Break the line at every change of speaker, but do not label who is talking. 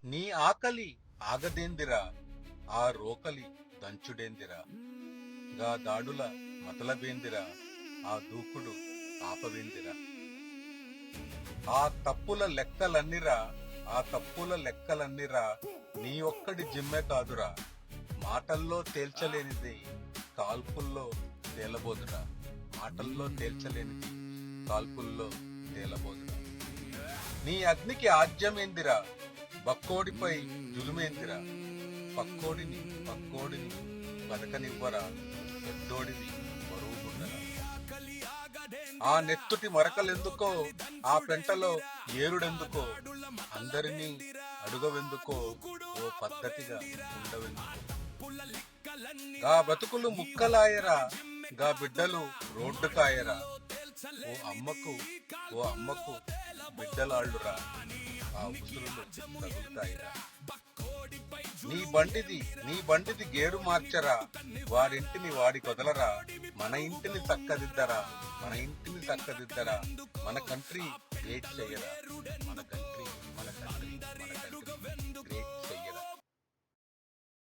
నీ ఆకలి ఆగదేందిరా, ఆ రోకలి దంచుడేందిరా, గా దాడుల మతలబేందిరా, ఆ దూకుడు ఆపవేందిరా. ఆ తప్పుల లెక్కలన్నిరా, ఆ తప్పుల లెక్కలన్నిరా, నీ ఒక్కడి జిమ్మే కాదురా. మాటల్లో తేల్చలేనిది కాల్పుల్లో తేలబోదురా, మాటల్లో తేల్చలేనిది కాల్పుల్లో తేలబోదురా. నీ అగ్నికి ఆజ్యమేందిరా, బక్కోడిపై జులుమేందిరా, పక్కోడిని బతకనివ్వరా, పెద్దోడివి బరువు గుండరా. ఆ నెత్తుటి మరకలెందుకో, ఆ పెంటలో ఏరుడెందుకో, అందరినీ అడుగవెందుకో, ఓ పద్ధతిగా ఉండవెందుకో. గా బతుకులు ముక్కలాయరా, గా బిడ్డలు రోడ్డు కాయరా, ఓ అమ్మకు బిడ్డలాళ్ళురా, ఆ ఉసురులు తగులుతాయిరా. నీ బండిది గేరు మార్చరా, వారింటిని వాడి కొదలరా, మన ఇంటిని చక్కదిద్దరా, మన కంట్రీ వెయిట్ చెయ్యరా, మన కంట్రీ